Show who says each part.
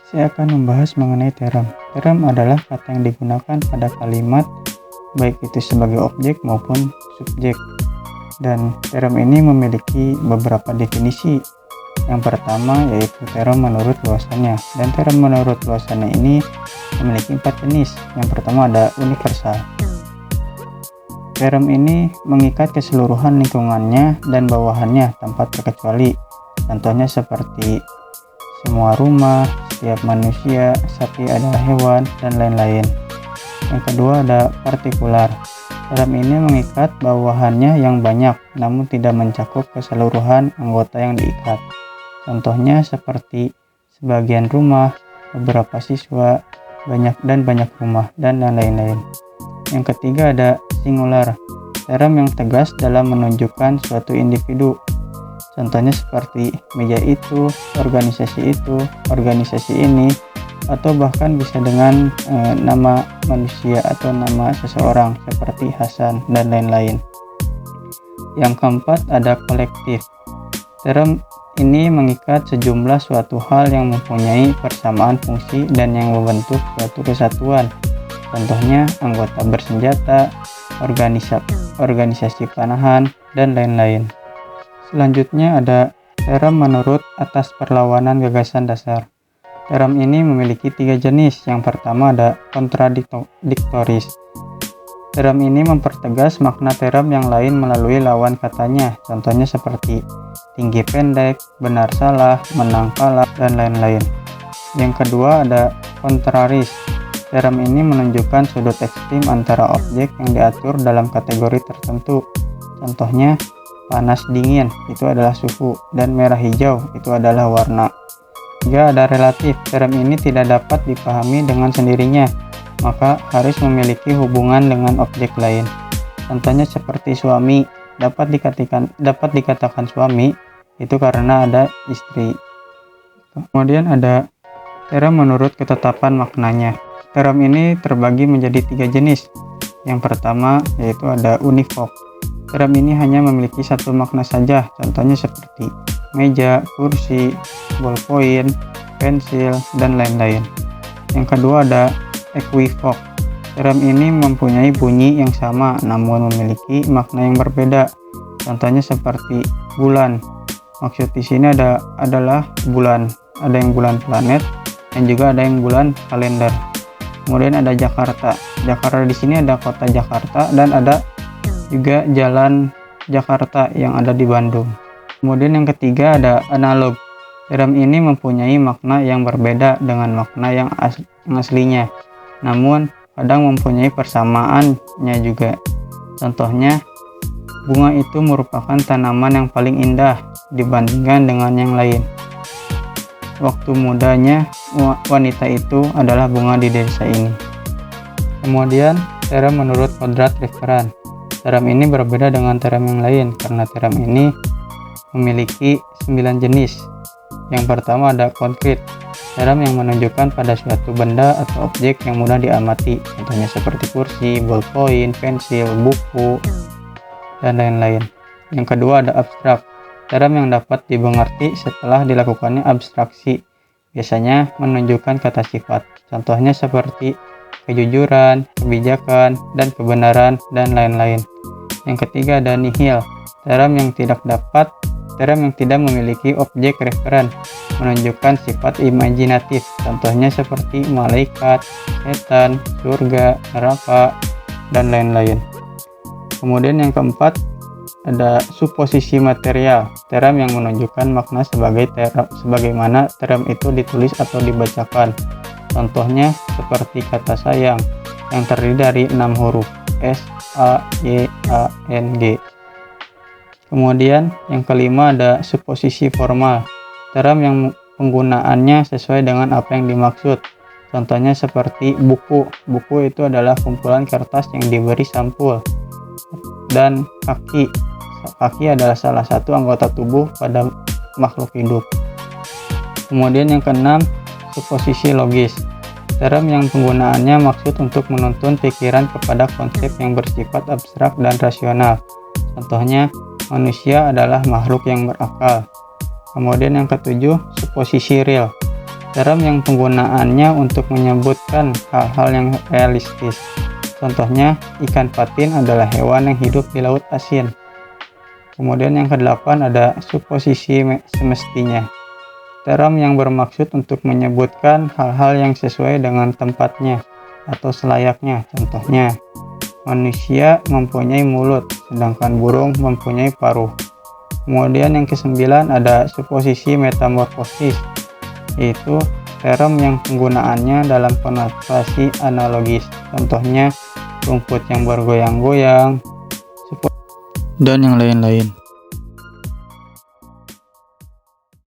Speaker 1: Saya akan membahas mengenai term. Term adalah kata yang digunakan pada kalimat, baik itu sebagai objek maupun subjek. Dan term ini memiliki beberapa definisi. Yang pertama yaitu term menurut luasannya. Dan term menurut luasannya ini memiliki 4 jenis. Yang pertama ada universal. Term ini mengikat keseluruhan lingkungannya dan bawahannya tanpa terkecuali. Contohnya seperti semua rumah, setiap manusia, sapi adalah hewan, dan lain-lain. Yang kedua ada partikular. Term ini mengikat bawahannya yang banyak, namun tidak mencakup keseluruhan anggota yang diikat. Contohnya seperti sebagian rumah, beberapa siswa, banyak rumah, dan lain-lain. Yang ketiga ada singular. Term yang tegas dalam menunjukkan suatu individu. Contohnya seperti meja itu, organisasi ini, atau bahkan bisa dengan nama manusia atau nama seseorang seperti Hasan dan lain-lain. Yang keempat ada kolektif. Term ini mengikat sejumlah suatu hal yang mempunyai persamaan fungsi dan yang membentuk suatu kesatuan. Contohnya anggota bersenjata, organisasi panahan, dan lain-lain. Selanjutnya ada term menurut atas perlawanan gagasan dasar. Term ini memiliki 3 jenis. Yang pertama ada kontradiktoris. Term ini mempertegas makna term yang lain melalui lawan katanya. Contohnya seperti tinggi pendek, benar salah, menang kalah, dan lain-lain. Yang kedua ada kontraris. Term ini menunjukkan sudut ekstrim antara objek yang diatur dalam kategori tertentu. Contohnya panas dingin itu adalah suhu, dan merah hijau itu adalah warna. Jika ada relatif, term ini tidak dapat dipahami dengan sendirinya, maka harus memiliki hubungan dengan objek lain. Contohnya seperti suami, dapat dikatakan suami itu karena ada istri. Kemudian ada term menurut ketetapan maknanya. Term ini terbagi menjadi 3 jenis. Yang pertama yaitu ada univok. Term ini hanya memiliki satu makna saja, contohnya seperti meja, kursi, ballpoint, pensil, dan lain-lain. Yang kedua ada equivok. Term ini mempunyai bunyi yang sama namun memiliki makna yang berbeda. Contohnya seperti bulan. Maksud di sini adalah bulan. Ada yang bulan planet dan juga ada yang bulan kalender. Kemudian ada Jakarta. Jakarta di sini ada kota Jakarta dan ada juga jalan Jakarta yang ada di Bandung. Kemudian yang ketiga ada analog. Term ini mempunyai makna yang berbeda dengan makna yang aslinya, namun kadang mempunyai persamaannya juga. Contohnya, bunga itu merupakan tanaman yang paling indah dibandingkan dengan yang lain. Waktu mudanya wanita itu adalah bunga di desa ini. Kemudian term menurut kodrat referan. Term ini berbeda dengan term yang lain karena term ini memiliki 9 jenis. Yang pertama ada konkret. Term yang menunjukkan pada suatu benda atau objek yang mudah diamati. Contohnya seperti kursi, ballpoint, pensil, buku, dan lain-lain. Yang kedua ada abstrak. Term yang dapat dimengerti setelah dilakukannya abstraksi. Biasanya menunjukkan kata sifat. Contohnya seperti kejujuran, kebijakan, dan kebenaran, dan lain-lain. Yang ketiga ada nihil. Term yang tidak memiliki objek referen, menunjukkan sifat imajinatif. Contohnya seperti malaikat, setan, surga, neraka, dan lain-lain. Kemudian yang keempat ada suposisi material. Term yang menunjukkan makna sebagaimana term itu ditulis atau dibacakan. Contohnya seperti kata sayang yang terdiri dari 6 huruf S, A, Y, A, N, G. Kemudian yang kelima ada suposisi formal. Term yang penggunaannya sesuai dengan apa yang dimaksud. Contohnya seperti buku. Buku itu adalah kumpulan kertas yang diberi sampul. Dan kaki. Kaki adalah salah satu anggota tubuh pada makhluk hidup. Kemudian yang keenam, suposisi logis. Term yang penggunaannya maksud untuk menuntun pikiran kepada konsep yang bersifat abstrak dan rasional. Contohnya, manusia adalah makhluk yang berakal. Kemudian yang ketujuh, suposisi real. Term yang penggunaannya untuk menyebutkan hal-hal yang realistis. Contohnya, ikan patin adalah hewan yang hidup di laut asin. Kemudian yang ke-8 ada suposisi semestinya. Term yang bermaksud untuk menyebutkan hal-hal yang sesuai dengan tempatnya atau selayaknya. Contohnya, manusia mempunyai mulut, sedangkan burung mempunyai paruh. Kemudian yang ke-9 ada suposisi metamorfosis, yaitu term yang penggunaannya dalam konotasi analogis. Contohnya, rumput yang bergoyang-goyang, dan yang lain-lain.